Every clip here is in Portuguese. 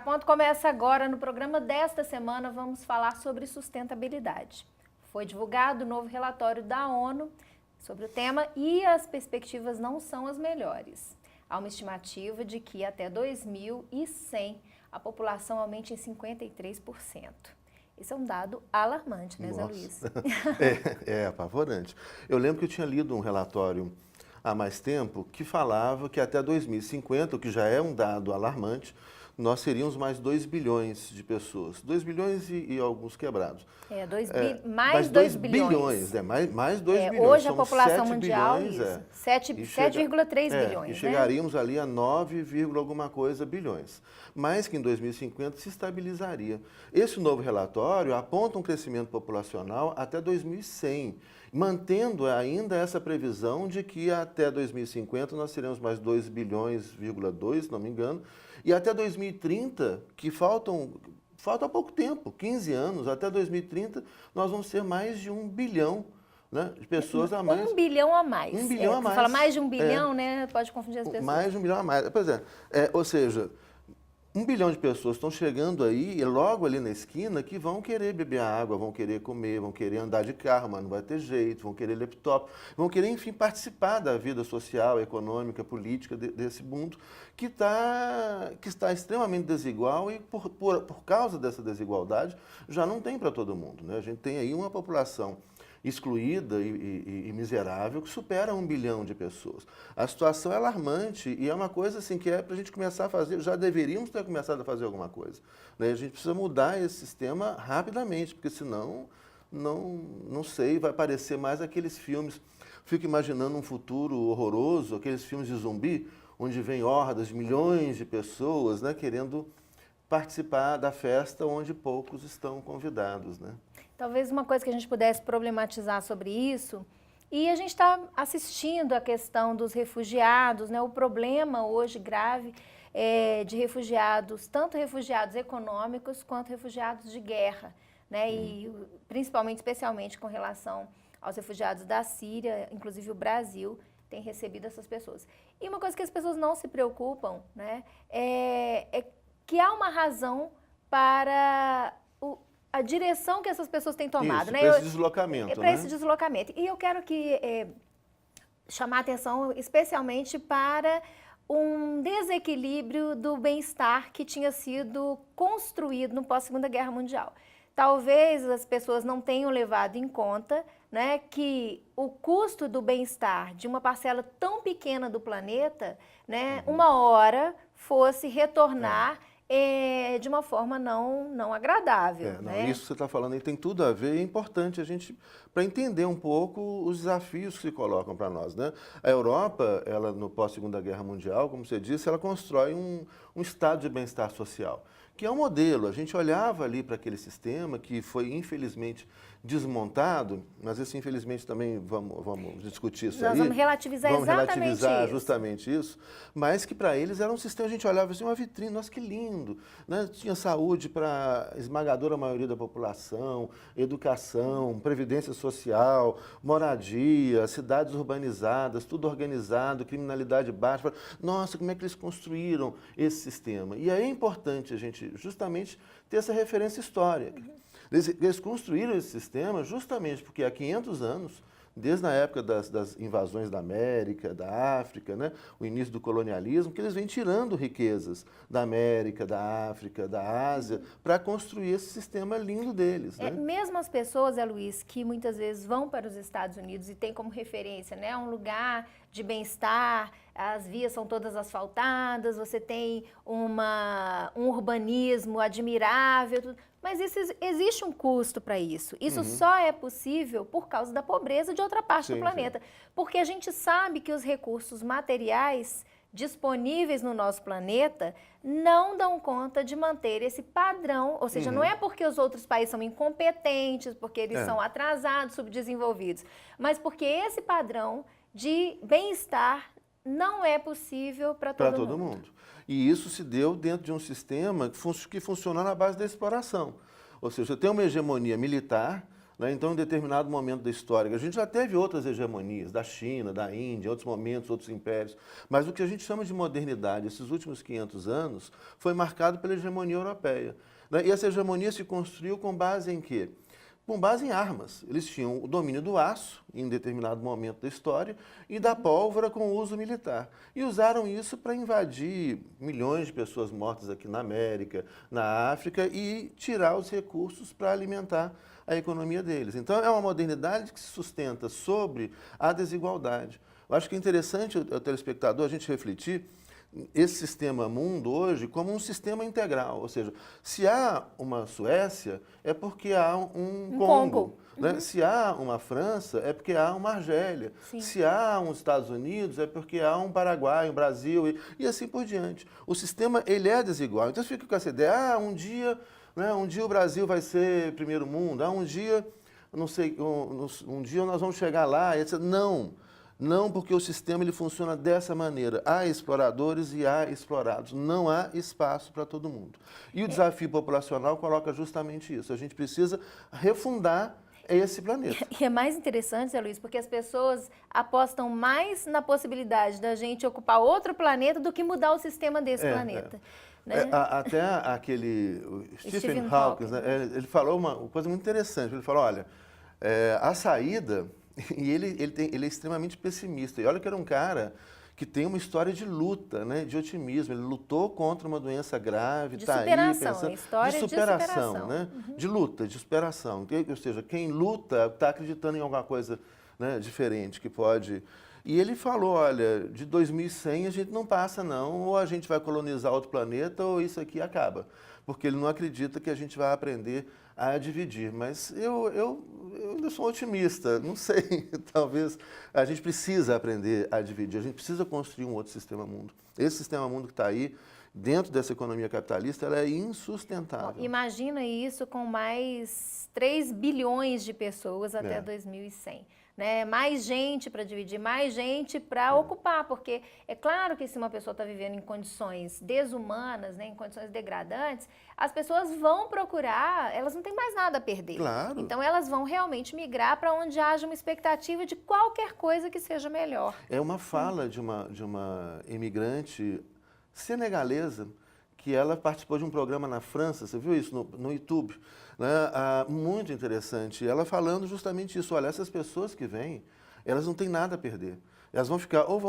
Ponto começa agora. No programa desta semana vamos falar sobre sustentabilidade. Foi divulgado o novo relatório da ONU sobre o tema e as perspectivas não são as melhores. Há uma estimativa de que até 2100 a população aumente em 53%. Esse é um dado alarmante, né, Zé Luiz? É apavorante. Eu lembro que eu tinha lido um relatório há mais tempo que falava que até 2050, o que já é um dado alarmante, nós seríamos mais 2 bilhões de pessoas. 2 bilhões e alguns quebrados. Mais 2 bilhões. Mais 2 bilhões. Hoje São a população 7 mundial, bilhões, 7,3 bilhões. E chegaríamos ali a 9, alguma coisa bilhões. Mas que em 2050 se estabilizaria. Esse novo relatório aponta um crescimento populacional até 2100, mantendo ainda essa previsão de que até 2050 nós teremos mais 2 bilhões,2, se não me engano, e até 2030, que falta pouco tempo, 15 anos, até 2030 nós vamos ter mais de 1 bilhão, né, de pessoas a mais. 1 bilhão a mais. 1 bilhão a mais. Você fala mais de 1 bilhão, né? Pode confundir as pessoas. Mais de 1 bilhão a mais. Pois é, ou seja, 1 bilhão de pessoas estão chegando aí, e logo ali na esquina, que vão querer beber água, vão querer comer, vão querer andar de carro, mas não vai ter jeito, vão querer laptop, vão querer, enfim, participar da vida social, econômica, política desse mundo que está extremamente desigual e, por causa dessa desigualdade, já não tem para todo mundo, né? A gente tem aí uma população excluída e miserável, que supera 1 bilhão de pessoas. A situação é alarmante e é uma coisa assim que é para a gente começar a fazer, já deveríamos ter começado a fazer alguma coisa, né? A gente precisa mudar esse sistema rapidamente, porque senão, não sei, vai parecer mais aqueles filmes, fico imaginando um futuro horroroso, aqueles filmes de zumbi, onde vem hordas, milhões de pessoas, né, querendo participar da festa onde poucos estão convidados, né? Talvez uma coisa que a gente pudesse problematizar sobre isso, e a gente está assistindo a questão dos refugiados, né? O problema hoje grave de refugiados, tanto refugiados econômicos quanto refugiados de guerra, né? E principalmente, especialmente com relação aos refugiados da Síria, inclusive o Brasil tem recebido essas pessoas. E uma coisa que as pessoas não se preocupam, né? É que há uma razão para a direção que essas pessoas têm tomado, né? Para esse deslocamento, para esse deslocamento. E eu quero chamar a atenção especialmente para um desequilíbrio do bem-estar que tinha sido construído no pós-Segunda Guerra Mundial. Talvez as pessoas não tenham levado em conta, né, que o custo do bem-estar de uma parcela tão pequena do planeta, né, uma hora fosse retornar de uma forma não agradável. Né? Isso que você está falando aí tem tudo a ver, é importante a gente, para entender um pouco os desafios que se colocam para nós, né? A Europa, ela no pós-Segunda Guerra Mundial, como você disse, ela constrói um estado de bem-estar social, que é um modelo. A gente olhava ali para aquele sistema que foi, infelizmente, desmontado, mas esse, infelizmente, também vamos discutir isso aí. Nós vamos relativizar justamente isso, mas que para eles era um sistema, a gente olhava assim, uma vitrine, nossa, que lindo, né? Tinha saúde para a esmagadora maioria da população, educação, previdência social, moradia, cidades urbanizadas, tudo organizado, criminalidade baixa. Nossa, como é que eles construíram esse sistema? E aí é importante a gente justamente ter essa referência histórica. Eles construíram esse sistema justamente porque há 500 anos, desde a época das invasões da América, da África, né, o início do colonialismo, que eles vêm tirando riquezas da América, da África, da Ásia, para construir esse sistema lindo deles. Né? Mesmo as pessoas, Zé Luiz, que muitas vezes vão para os Estados Unidos e têm como referência, né, um lugar de bem-estar, as vias são todas asfaltadas, você tem um urbanismo admirável, tudo. Mas existe um custo para isso. Isso só é possível por causa da pobreza de outra parte do planeta. Porque a gente sabe que os recursos materiais disponíveis no nosso planeta não dão conta de manter esse padrão. Ou seja, não é porque os outros países são incompetentes, porque eles são atrasados, subdesenvolvidos, mas porque esse padrão de bem-estar não é possível para todo mundo. E isso se deu dentro de um sistema que funciona na base da exploração. Ou seja, você tem uma hegemonia militar, né? Então, em determinado momento da história, a gente já teve outras hegemonias, da China, da Índia, outros momentos, outros impérios, mas o que a gente chama de modernidade, esses últimos 500 anos, foi marcado pela hegemonia europeia, né? E essa hegemonia se construiu com base em quê? Com base em armas. Eles tinham o domínio do aço, em determinado momento da história, e da pólvora com uso militar. E usaram isso para invadir milhões de pessoas mortas aqui na América, na África, e tirar os recursos para alimentar a economia deles. Então, é uma modernidade que se sustenta sobre a desigualdade. Eu acho que é interessante, o telespectador, a gente refletir esse sistema mundo hoje como um sistema integral, ou seja, se há uma Suécia, é porque há um Congo. Né? Se há uma França, é porque há uma Argélia. Sim. Se há uns Estados Unidos, é porque há um Paraguai, um Brasil e assim por diante. O sistema, ele é desigual. Então, você fica com essa ideia, um dia, né, um dia o Brasil vai ser primeiro mundo, um dia, não sei, um dia nós vamos chegar lá, etc. Não. Não, porque o sistema ele funciona dessa maneira. Há exploradores e há explorados. Não há espaço para todo mundo. E o desafio populacional coloca justamente isso. A gente precisa refundar esse planeta. E é mais interessante, Zé Luiz, porque as pessoas apostam mais na possibilidade da gente ocupar outro planeta do que mudar o sistema desse planeta. Né? Até aquele Stephen Hawking, né, ele falou uma coisa muito interessante. Ele falou, olha, a saída... E ele é extremamente pessimista. E olha que era um cara que tem uma história de luta, né, de otimismo. Ele lutou contra uma doença grave, está aí pensando... História de superação, né? De luta, de superação. Ou seja, quem luta está acreditando em alguma coisa, né, diferente que pode... E ele falou, olha, de 2100 a gente não passa não, ou a gente vai colonizar outro planeta ou isso aqui acaba. Porque ele não acredita que a gente vai aprender a dividir. Mas eu ainda sou otimista, não sei, talvez a gente precisa aprender a dividir, a gente precisa construir um outro sistema mundo. Esse sistema mundo que está aí, dentro dessa economia capitalista, ela é insustentável. Bom, imagina isso com mais 3 bilhões de pessoas até 2100. Né? Mais gente para dividir, mais gente para ocupar, porque é claro que se uma pessoa está vivendo em condições desumanas, né, em condições degradantes, as pessoas vão procurar, elas não têm mais nada a perder. Claro. Então elas vão realmente migrar para onde haja uma expectativa de qualquer coisa que seja melhor. É uma fala de uma imigrante senegalesa que ela participou de um programa na França, você viu isso no YouTube? Né? Muito interessante. Ela falando justamente isso, olha, essas pessoas que vêm, elas não têm nada a perder. Elas vão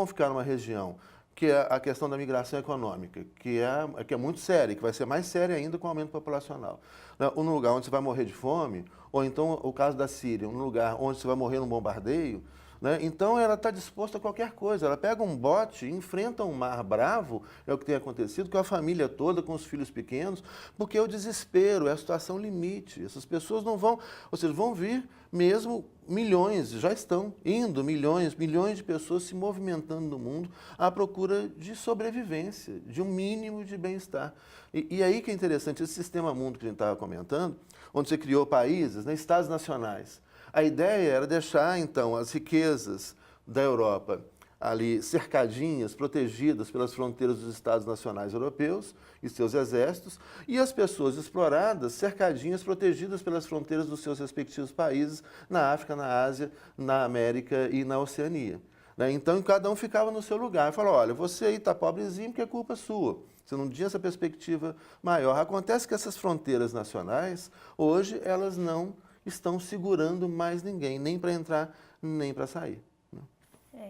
ficar numa região que é a questão da migração econômica, que é muito séria, que vai ser mais séria ainda com o aumento populacional. Né? Um lugar onde você vai morrer de fome, ou então o caso da Síria, um lugar onde você vai morrer num bombardeio, né? Então ela está disposta a qualquer coisa. Ela pega um bote, enfrenta um mar bravo, é o que tem acontecido, com a família toda, com os filhos pequenos, porque é o desespero, é a situação limite. Essas pessoas não vão, ou seja, vão vir mesmo milhões, já estão indo milhões de pessoas se movimentando no mundo à procura de sobrevivência, de um mínimo de bem-estar. E aí que é interessante, esse sistema mundo que a gente estava comentando, onde você criou países, né, estados nacionais. A ideia era deixar, então, as riquezas da Europa ali cercadinhas, protegidas pelas fronteiras dos Estados nacionais europeus e seus exércitos, e as pessoas exploradas, cercadinhas, protegidas pelas fronteiras dos seus respectivos países na África, na Ásia, na América e na Oceania. Né? Então, cada um ficava no seu lugar. Falou, olha, você aí está pobrezinho porque é culpa sua. Você não tinha essa perspectiva maior. Acontece que essas fronteiras nacionais, hoje, elas não estão segurando mais ninguém, nem para entrar, nem para sair.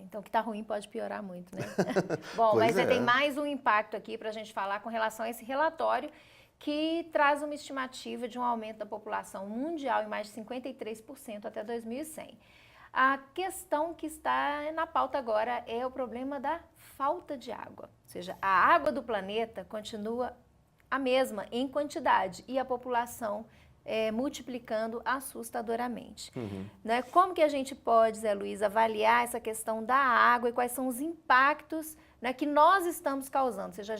Então, o que está ruim pode piorar muito, né? Bom, mas tem mais um impacto aqui para a gente falar com relação a esse relatório que traz uma estimativa de um aumento da população mundial em mais de 53% até 2100. A questão que está na pauta agora é o problema da falta de água. Ou seja, a água do planeta continua a mesma em quantidade e a população multiplicando assustadoramente. Né? Como que a gente pode, Zé Luiz, avaliar essa questão da água e quais são os impactos, né, que nós estamos causando? Ou seja,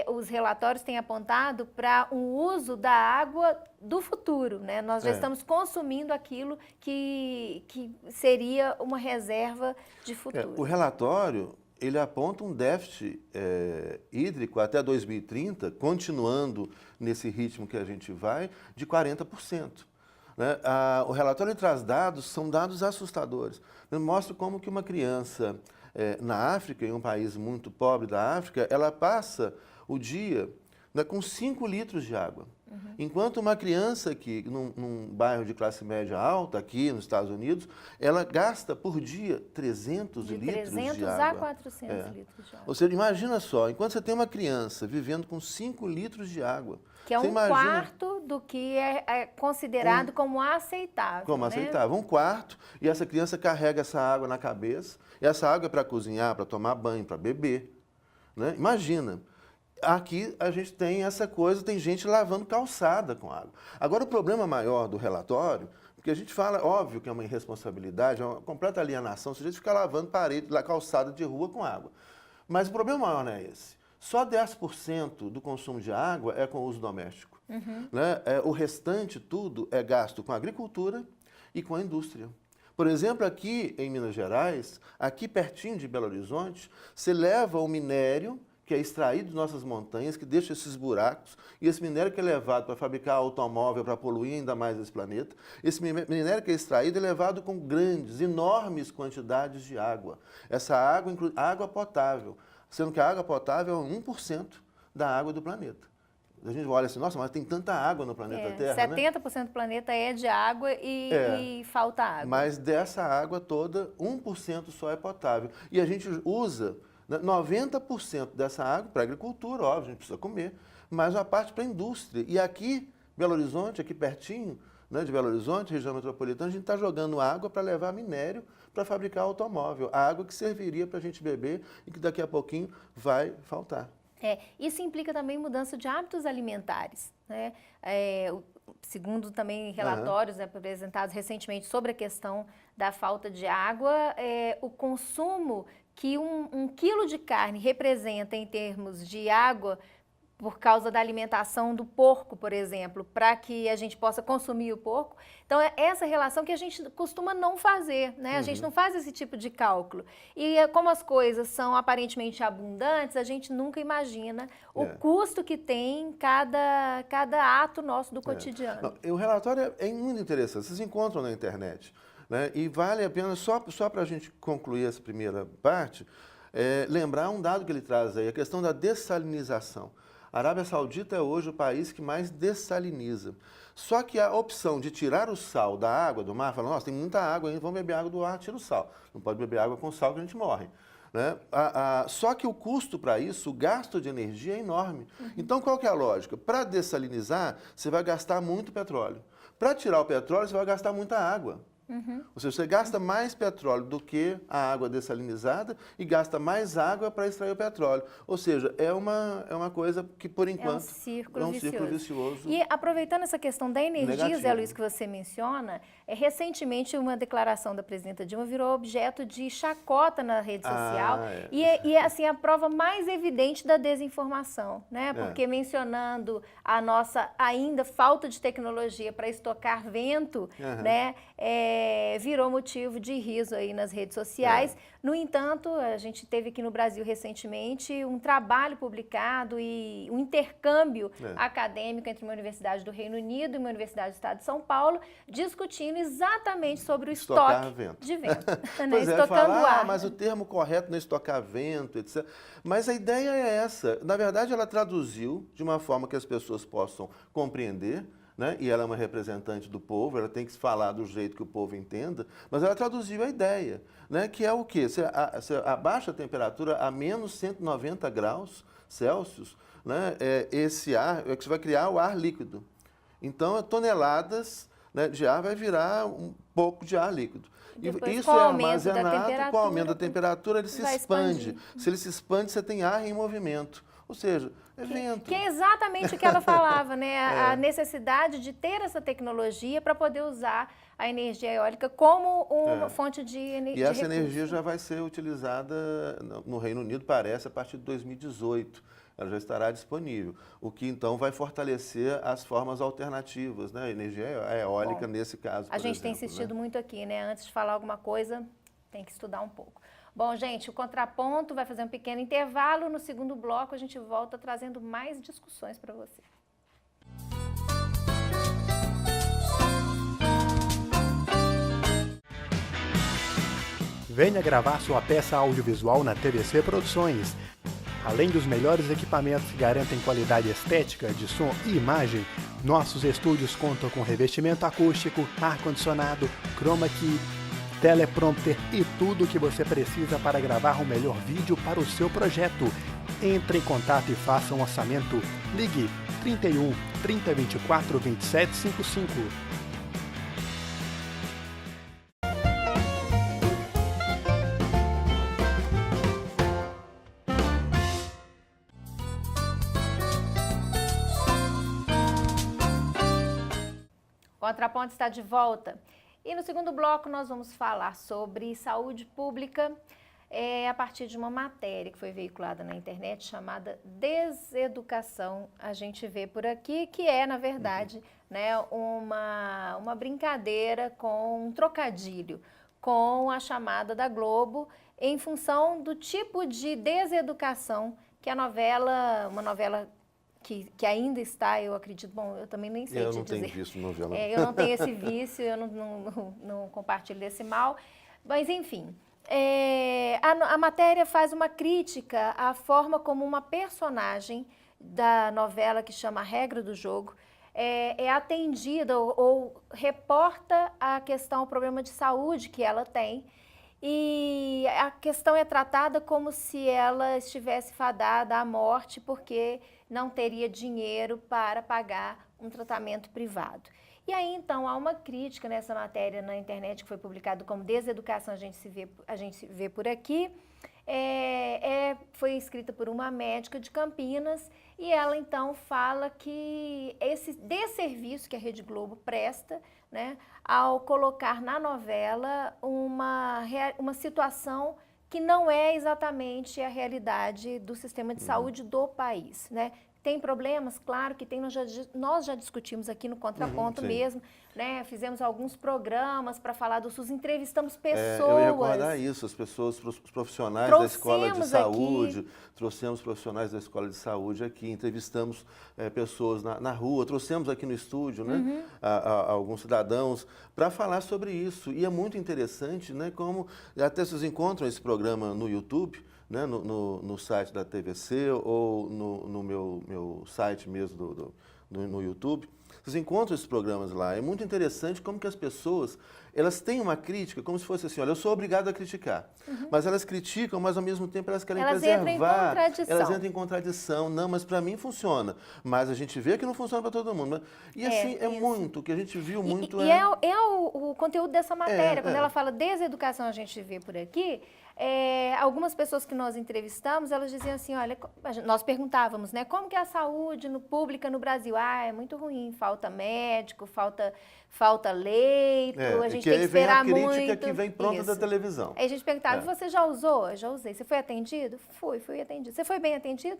os relatórios têm apontado para um uso da água do futuro. Né? Nós já estamos consumindo aquilo que seria uma reserva de futuro. O relatório, ele aponta um déficit hídrico até 2030, continuando nesse ritmo que a gente vai, de 40%. Né? O relatório traz dados, são dados assustadores. Mostra como que uma criança na África, em um país muito pobre da África, ela passa o dia, né, com 5 litros de água. Enquanto uma criança aqui, num bairro de classe média alta, aqui nos Estados Unidos, ela gasta por dia 300 litros de água. De 300 a 400 litros de água. Ou seja, imagina só, enquanto você tem uma criança vivendo com 5 litros de água... Que é um quarto do que é considerado como aceitável. Como né? aceitável. Um quarto, e essa criança carrega essa água na cabeça, e essa água é para cozinhar, para tomar banho, para beber. Né? Imagina. Aqui a gente tem essa coisa, tem gente lavando calçada com água. Agora, o problema maior do relatório, porque a gente fala, óbvio que é uma irresponsabilidade, é uma completa alienação, se a gente ficar lavando parede, calçada de rua com água. Mas o problema maior não é esse. Só 10% do consumo de água é com uso doméstico. Né? O restante tudo é gasto com a agricultura e com a indústria. Por exemplo, aqui em Minas Gerais, aqui pertinho de Belo Horizonte, você leva o minério que é extraído de nossas montanhas, que deixa esses buracos, e esse minério que é levado para fabricar automóvel, para poluir ainda mais esse planeta, esse minério que é extraído é levado com grandes, enormes quantidades de água. Essa água inclui água potável, sendo que a água potável é 1% da água do planeta. A gente olha assim, nossa, mas tem tanta água no planeta Terra, 70% né? do planeta é de água e falta água. Mas dessa água toda, 1% só é potável. E a gente usa 90% dessa água para a agricultura, óbvio, a gente precisa comer, mas uma parte para a indústria. E aqui, Belo Horizonte, aqui pertinho, né, de Belo Horizonte, região metropolitana, a gente está jogando água para levar minério para fabricar automóvel. A água que serviria para a gente beber e que daqui a pouquinho vai faltar. Isso implica também mudança de hábitos alimentares. Né? Segundo também relatórios apresentados recentemente sobre a questão da falta de água, o consumo que um quilo de carne representa em termos de água, por causa da alimentação do porco, por exemplo, para que a gente possa consumir o porco. Então, é essa relação que a gente costuma não fazer, né? A gente não faz esse tipo de cálculo. E como as coisas são aparentemente abundantes, a gente nunca imagina o custo que tem cada ato nosso do cotidiano. Não, o relatório é muito interessante, vocês encontram na internet, né? E vale a pena, só para a gente concluir essa primeira parte, lembrar um dado que ele traz aí, a questão da dessalinização. A Arábia Saudita é hoje o país que mais dessaliniza. Só que a opção de tirar o sal da água do mar, falando, nossa, tem muita água aí, vamos beber água do mar, tira o sal. Não pode beber água com sal que a gente morre. Né? Só que o custo para isso, o gasto de energia é enorme. Então, qual que é a lógica? Para dessalinizar, você vai gastar muito petróleo. Para tirar o petróleo, você vai gastar muita água. Ou seja, você gasta mais petróleo do que a água dessalinizada e gasta mais água para extrair o petróleo. Ou seja, é uma coisa que, por enquanto, é um círculo vicioso. E aproveitando essa questão da energia, negativo. Zé Luiz, que você menciona, recentemente uma declaração da presidenta Dilma virou objeto de chacota na rede social. E é assim, a prova mais evidente da desinformação, né? Porque mencionando a nossa ainda falta de tecnologia para estocar vento, né? Virou motivo de riso aí nas redes sociais. No entanto, a gente teve aqui no Brasil recentemente um trabalho publicado e um intercâmbio acadêmico entre uma universidade do Reino Unido e uma universidade do Estado de São Paulo, discutindo exatamente sobre o estoque de vento. Pois estocando ar. Mas o termo correto não é estocar vento, etc. Mas a ideia é essa. Na verdade, ela traduziu de uma forma que as pessoas possam compreender, né? E ela é uma representante do povo, ela tem que falar do jeito que o povo entenda, mas ela traduziu a ideia, né? Que é o quê? Você abaixa a temperatura a menos 190 graus Celsius, né? Esse ar, que você vai criar o ar líquido. Então, toneladas, né, de ar vai virar um pouco de ar líquido. Depois, isso é armazenado, com o aumento da temperatura, ele se expande. Se ele se expande, você tem ar em movimento. Ou seja, é vento. Que é exatamente o que ela falava, né? A necessidade de ter essa tecnologia para poder usar a energia eólica como uma fonte de energia. E essa energia já vai ser utilizada no Reino Unido, parece, a partir de 2018. Ela já estará disponível, o que então vai fortalecer as formas alternativas, né? A energia eólica nesse caso, a gente tem insistido muito aqui, né? Antes de falar alguma coisa, tem que estudar um pouco. Bom, gente, o Contraponto vai fazer um pequeno intervalo. No segundo bloco, a gente volta trazendo mais discussões para você. Venha gravar sua peça audiovisual na TVC Produções. Além dos melhores equipamentos que garantem qualidade estética de som e imagem, nossos estúdios contam com revestimento acústico, ar-condicionado, chroma key, teleprompter e tudo o que você precisa para gravar o melhor vídeo para o seu projeto. Entre em contato e faça um orçamento. Ligue 31 3024 2755. Contraponto está de volta. E no segundo bloco nós vamos falar sobre saúde pública a partir de uma matéria que foi veiculada na internet chamada Deseducação. A gente vê por aqui que é, na verdade, né, uma brincadeira com um trocadilho com a chamada da Globo em função do tipo de deseducação que a novela, uma novela que ainda está, eu acredito, bom, eu também nem sei te dizer. Eu não tenho visto novela. Eu não tenho esse vício, eu não compartilho desse mal, mas enfim. A matéria faz uma crítica à forma como uma personagem da novela que chama A Regra do Jogo é atendida ou reporta a questão, o problema de saúde que ela tem. E a questão é tratada como se ela estivesse fadada à morte porque não teria dinheiro para pagar um tratamento privado. E aí, então, há uma crítica nessa matéria na internet que foi publicada como Deseducação, a gente vê por aqui. Foi escrita por uma médica de Campinas e ela, então, fala que esse desserviço que a Rede Globo presta, né, ao colocar na novela uma situação que não é exatamente a realidade do sistema de saúde do país, né? Tem problemas? Claro que tem, nós já discutimos aqui no Contraponto mesmo, né? Fizemos alguns programas para falar do SUS, entrevistamos pessoas. Eu ia recordar isso, as pessoas, os profissionais da escola de saúde, trouxemos profissionais da escola de saúde aqui, entrevistamos pessoas na rua, trouxemos aqui no estúdio, né, alguns cidadãos para falar sobre isso. E é muito interessante, né, como até vocês encontram esse programa no YouTube, né, no site da TVC ou no meu site mesmo no YouTube. Vocês encontram esses programas lá. É muito interessante como que as pessoas, elas têm uma crítica, como se fosse assim, olha, eu sou obrigado a criticar. Mas elas criticam, mas ao mesmo tempo elas querem preservar. Elas entram em contradição. Não, mas para mim funciona. Mas a gente vê que não funciona para todo mundo. E assim, muito, o que a gente viu muito o conteúdo dessa matéria. Quando ela fala deseducação, a gente vê por aqui, algumas pessoas que nós entrevistamos, elas diziam assim, olha, nós perguntávamos, né, como que é a saúde pública no Brasil? É muito ruim, falta médico, falta leito, a gente tem que esperar muito. Aí vem a crítica que vem pronta da televisão. Aí a gente perguntava, você já usou? Eu já usei. Você foi atendido? Fui atendido. Você foi bem atendido?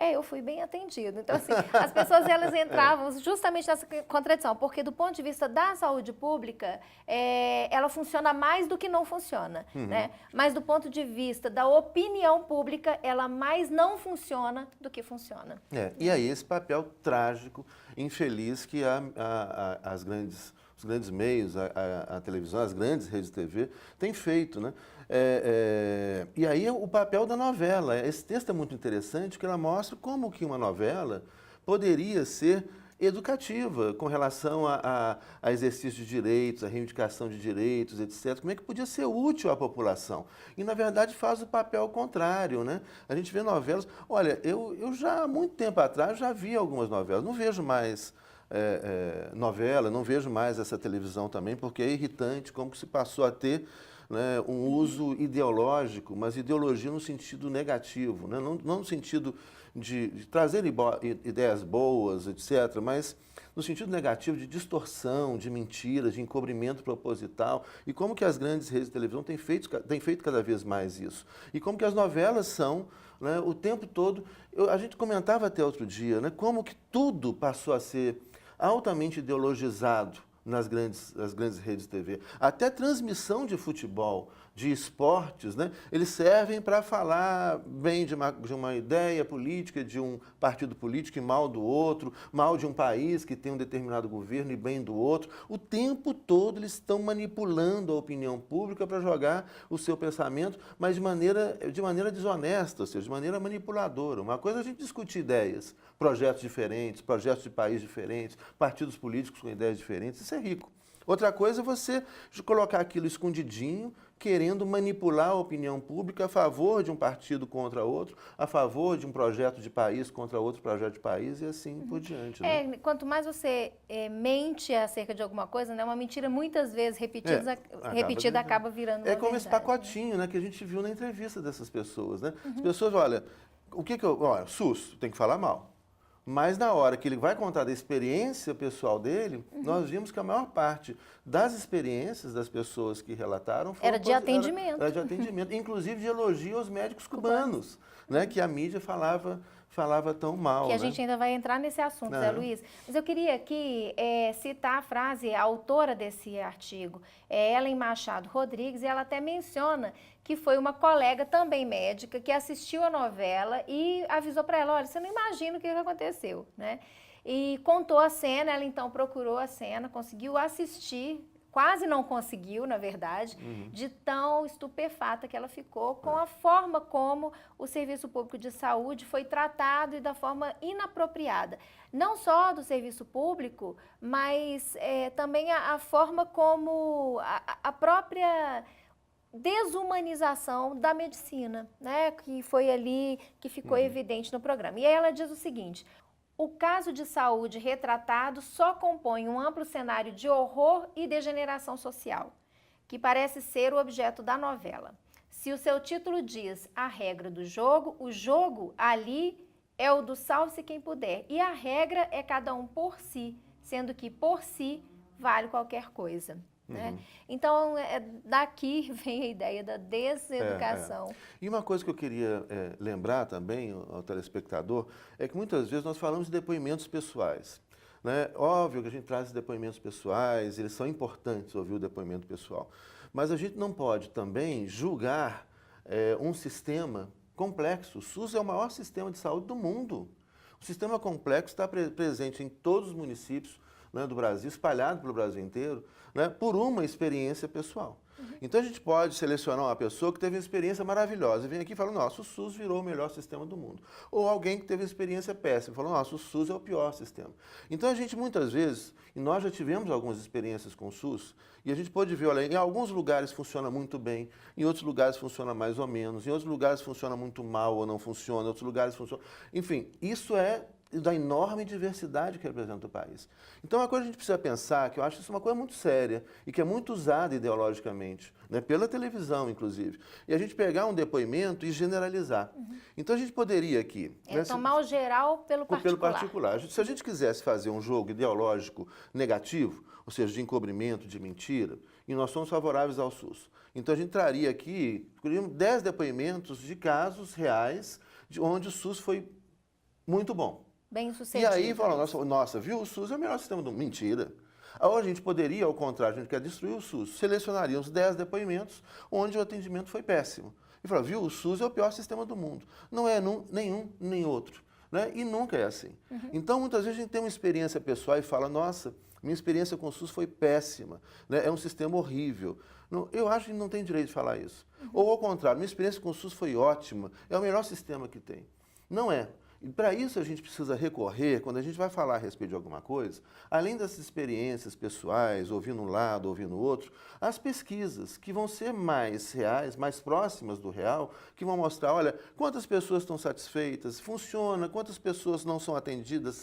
Eu fui bem atendido. Então, assim, as pessoas, elas entravam justamente nessa contradição, porque do ponto de vista da saúde pública, ela funciona mais do que não funciona, né? Mas do ponto de vista da opinião pública, ela mais não funciona do que funciona. E aí esse papel trágico, infeliz que os grandes meios, a televisão, as grandes redes de TV têm feito, né? E aí o papel da novela. Esse texto é muito interessante, porque ela mostra como que uma novela poderia ser educativa com relação a exercício de direitos, a reivindicação de direitos, etc. Como é que podia ser útil à população? E, na verdade, faz o papel contrário, né? A gente vê novelas... Olha, eu já há muito tempo atrás já vi algumas novelas, não vejo mais... novela, não vejo mais essa televisão também, porque é irritante como que se passou a ter, né, um uso ideológico, mas ideologia no sentido negativo, né? Não no sentido de trazer ideias boas, etc., mas no sentido negativo de distorção, de mentiras, de encobrimento proposital, e como que as grandes redes de televisão têm feito cada vez mais isso. E como que as novelas são, né, o tempo todo... A gente comentava até outro dia, né, como que tudo passou a ser altamente ideologizado nas grandes redes de TV. Até transmissão de futebol, de esportes, né, eles servem para falar bem de uma ideia política, de um partido político e mal do outro, mal de um país que tem um determinado governo e bem do outro. O tempo todo eles estão manipulando a opinião pública para jogar o seu pensamento, mas de maneira desonesta, ou seja, de maneira manipuladora. Uma coisa é a gente discutir ideias, projetos diferentes, projetos de país diferentes, partidos políticos com ideias diferentes, isso é rico. Outra coisa é você colocar aquilo escondidinho, querendo manipular a opinião pública a favor de um partido contra outro, a favor de um projeto de país contra outro projeto de país e assim por diante. Né? Quanto mais você mente acerca de alguma coisa, né, uma mentira muitas vezes repetida acaba virando uma como esse verdade, pacotinho, né, que a gente viu na entrevista dessas pessoas. Né? As pessoas, olha, olha, SUS, tem que falar mal. Mas na hora que ele vai contar da experiência pessoal dele, nós vimos que a maior parte das experiências das pessoas que relataram era de atendimento. Era de atendimento, inclusive de elogio aos médicos cubanos, né, que a mídia falava tão mal. Que a né? gente ainda vai entrar nesse assunto, Zé Luiz. Mas eu queria aqui citar a frase, a autora desse artigo, Ellen Machado Rodrigues, e ela até menciona que foi uma colega também médica que assistiu a novela e avisou para ela, olha, você não imagina o que aconteceu, né? E contou a cena, ela então procurou a cena, conseguiu assistir, quase não conseguiu, na verdade, de tão estupefata que ela ficou com a forma como o Serviço Público de Saúde foi tratado e da forma inapropriada. Não só do serviço público, mas também a forma como a própria desumanização da medicina, né, que foi ali que ficou evidente no programa. E aí ela diz o seguinte: o caso de saúde retratado só compõe um amplo cenário de horror e degeneração social, que parece ser o objeto da novela. Se o seu título diz a regra do jogo, o jogo ali é o do salve-se quem puder, e a regra é cada um por si, sendo que por si vale qualquer coisa. Né? Então, daqui vem a ideia da deseducação. E uma coisa que eu queria lembrar também ao telespectador é que muitas vezes nós falamos de depoimentos pessoais. Né? Óbvio que a gente traz depoimentos pessoais, eles são importantes ouvir o depoimento pessoal, mas a gente não pode também julgar um sistema complexo. O SUS é o maior sistema de saúde do mundo. O sistema complexo está presente em todos os municípios, né, do Brasil, espalhado pelo Brasil inteiro, né, por uma experiência pessoal. Então a gente pode selecionar uma pessoa que teve uma experiência maravilhosa e vem aqui e fala, nossa, o SUS virou o melhor sistema do mundo. Ou alguém que teve uma experiência péssima e fala, nossa, o SUS é o pior sistema. Então a gente muitas vezes, e nós já tivemos algumas experiências com o SUS, e a gente pode ver, olha, em alguns lugares funciona muito bem, em outros lugares funciona mais ou menos, em outros lugares funciona muito mal ou não funciona, em outros lugares funciona... Enfim, isso é da enorme diversidade que representa o país. Então, uma coisa que a gente precisa pensar, que eu acho isso uma coisa muito séria e que é muito usada ideologicamente, né, pela televisão, inclusive, e a gente pegar um depoimento e generalizar. Então, a gente poderia aqui... tomar o geral pelo particular. Se a gente quisesse fazer um jogo ideológico negativo, ou seja, de encobrimento, de mentira, e nós somos favoráveis ao SUS, então a gente traria aqui 10 depoimentos de casos reais onde o SUS foi muito bom. Bem sucedido. E aí falam, nossa, viu, o SUS é o melhor sistema do mundo. Mentira. Ou a gente poderia, ao contrário, a gente quer destruir o SUS, selecionaríamos 10 depoimentos onde o atendimento foi péssimo. E falar, viu, o SUS é o pior sistema do mundo. Não é nenhum nem outro. Né? E nunca é assim. Então, muitas vezes a gente tem uma experiência pessoal e fala, nossa, minha experiência com o SUS foi péssima, né? É um sistema horrível. Não, eu acho que não tem direito de falar isso. Ou ao contrário, minha experiência com o SUS foi ótima, é o melhor sistema que tem. Não é. E para isso a gente precisa recorrer, quando a gente vai falar a respeito de alguma coisa, além das experiências pessoais, ouvindo um lado, ouvindo o outro, as pesquisas que vão ser mais reais, mais próximas do real, que vão mostrar, olha, quantas pessoas estão satisfeitas, funciona, quantas pessoas não são atendidas,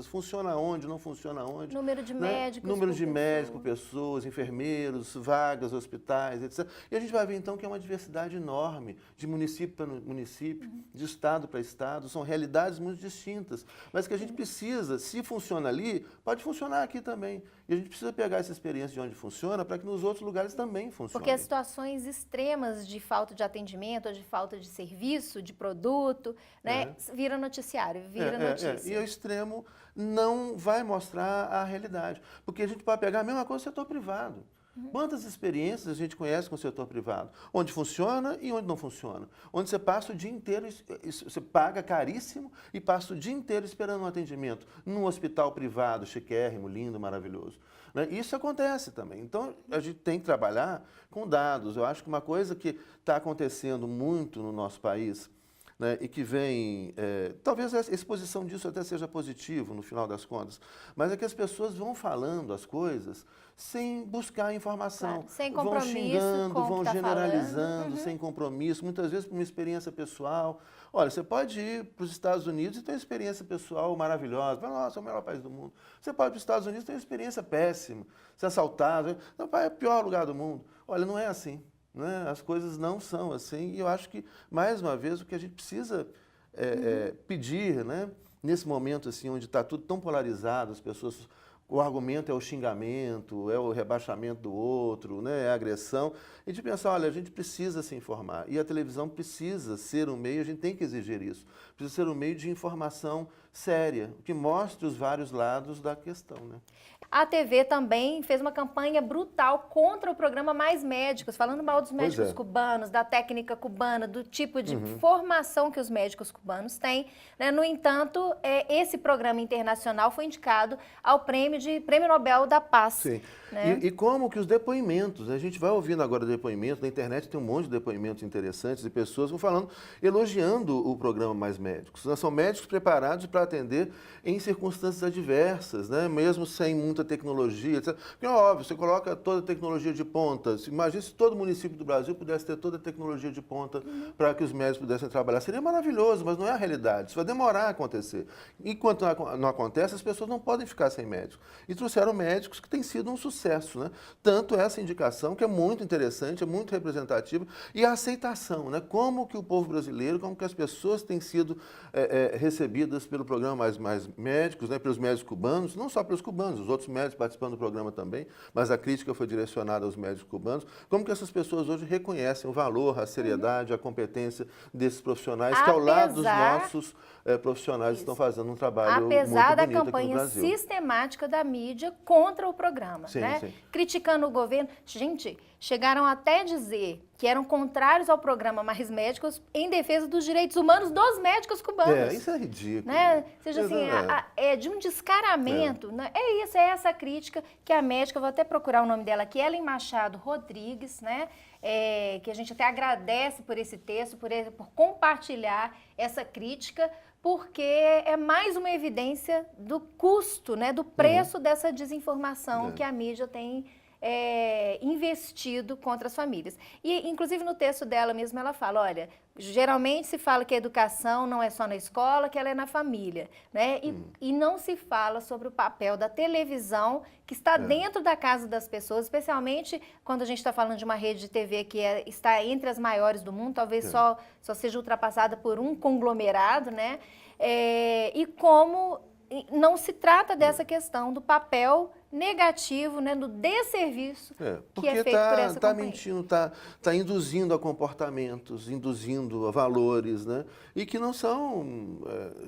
funciona onde, não funciona onde. Número de médicos. Número de médicos, pessoas, enfermeiros, vagas, hospitais, etc. E a gente vai ver então que é uma diversidade enorme, de município para município, de estado para estado, são realidades muito distintas, mas que a gente precisa, se funciona ali, pode funcionar aqui também. E a gente precisa pegar essa experiência de onde funciona para que nos outros lugares também funcione. Porque as situações extremas de falta de atendimento, ou de falta de serviço, de produto, né, vira noticiário, vira notícia. E o extremo não vai mostrar a realidade. Porque a gente pode pegar a mesma coisa no setor privado. Quantas experiências a gente conhece com o setor privado? Onde funciona e onde não funciona. Onde você passa o dia inteiro, você paga caríssimo e passa o dia inteiro esperando um atendimento num hospital privado, chiquérrimo, lindo, maravilhoso. Né? Isso acontece também. Então, a gente tem que trabalhar com dados. Eu acho que uma coisa que está acontecendo muito no nosso país, né, e que vem, talvez a exposição disso até seja positivo no final das contas, mas é que as pessoas vão falando as coisas sem buscar informação, Claro, sem vão compromisso xingando, com o vão que tá generalizando, falando. sem compromisso, muitas vezes por uma experiência pessoal. Olha, você pode ir para os Estados Unidos e ter uma experiência pessoal maravilhosa, vai, nossa, é o melhor país do mundo. Você pode ir para os Estados Unidos e ter uma experiência péssima, ser assaltado, não, é o pior lugar do mundo. Olha, não é assim. Né? As coisas não são assim e eu acho que, mais uma vez, o que a gente precisa pedir, né? Nesse momento assim, onde está tudo tão polarizado, as pessoas, o argumento é o xingamento, é o rebaixamento do outro, né? É a agressão, e de pensar, olha, a gente precisa se informar e a televisão precisa ser um meio, a gente tem que exigir isso, precisa ser um meio de informação séria, que mostre os vários lados da questão. Né? A TV também fez uma campanha brutal contra o programa Mais Médicos, falando mal dos médicos cubanos, da técnica cubana, do tipo de formação que os médicos cubanos têm. Né? No entanto, esse programa internacional foi indicado ao Prêmio Nobel da Paz. Sim. Né? E como que os depoimentos, a gente vai ouvindo agora depoimentos, na internet tem um monte de depoimentos interessantes de pessoas que vão falando, elogiando o programa Mais Médicos. São médicos preparados para atender em circunstâncias adversas, né? Mesmo sem muita tecnologia, etc. Porque é óbvio, você coloca toda a tecnologia de ponta, imagina se todo município do Brasil pudesse ter toda a tecnologia de ponta para que os médicos pudessem trabalhar. Seria maravilhoso, mas não é a realidade, isso vai demorar a acontecer. Enquanto não acontece, as pessoas não podem ficar sem médicos. E trouxeram médicos que têm sido um sucesso, né? Tanto essa indicação, que é muito interessante, é muito representativa, e a aceitação, né? Como que o povo brasileiro, como que as pessoas têm sido recebidas pelo programa Mais Médicos, né? Pelos médicos cubanos, não só pelos cubanos, os outros médicos participando do programa também, mas a crítica foi direcionada aos médicos cubanos, como que essas pessoas hoje reconhecem o valor, a seriedade, a competência desses profissionais, que ao lado dos nossos profissionais estão fazendo um trabalho muito bonito aqui no Brasil. Apesar da campanha sistemática da mídia contra o programa, sim, né? Sim. Criticando o governo. Gente, chegaram até a dizer que eram contrários ao programa Mais Médicos em defesa dos direitos humanos dos médicos cubanos. Isso é ridículo. Né? Seja assim, é de um descaramento. Né? É essa crítica que a médica, eu vou até procurar o nome dela aqui, Ellen Machado Rodrigues, né? Que a gente até agradece por esse texto, por compartilhar essa crítica, porque é mais uma evidência do custo, né? Do preço dessa desinformação que a mídia tem investido contra as famílias. E, inclusive, no texto dela mesmo, ela fala, olha, geralmente se fala que a educação não é só na escola, que ela é na família, né? E não se fala sobre o papel da televisão, que está dentro da casa das pessoas, especialmente quando a gente está falando de uma rede de TV que está entre as maiores do mundo, talvez só seja ultrapassada por um conglomerado, né? E como não se trata dessa questão do papel negativo, né, do desserviço que é feito por essa tá companhia. Mentindo, tá induzindo a comportamentos, induzindo a valores, né, e que não são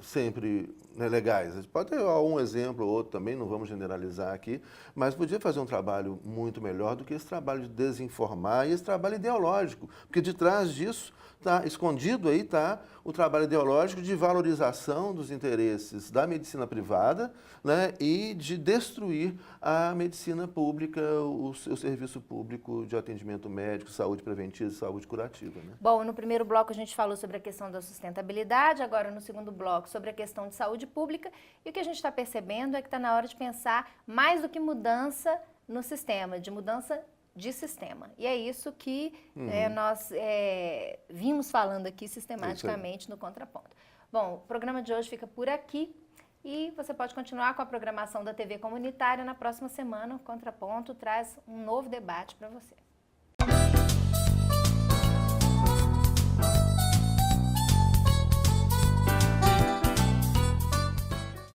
sempre legais. Pode ter um exemplo ou outro também, não vamos generalizar aqui, mas podia fazer um trabalho muito melhor do que esse trabalho de desinformar e esse trabalho ideológico, porque de trás disso, escondido aí está o trabalho ideológico de valorização dos interesses da medicina privada, né, e de destruir a medicina pública, o serviço público de atendimento médico, saúde preventiva e saúde curativa. Né? Bom, no primeiro bloco a gente falou sobre a questão da sustentabilidade, agora no segundo bloco sobre a questão de saúde pública, e o que a gente está percebendo é que está na hora de pensar mais do que mudança no sistema, de mudança de sistema. E é isso que nós vimos falando aqui sistematicamente no Contraponto. Bom, o programa de hoje fica por aqui e você pode continuar com a programação da TV Comunitária. Na próxima semana, o Contraponto traz um novo debate para você.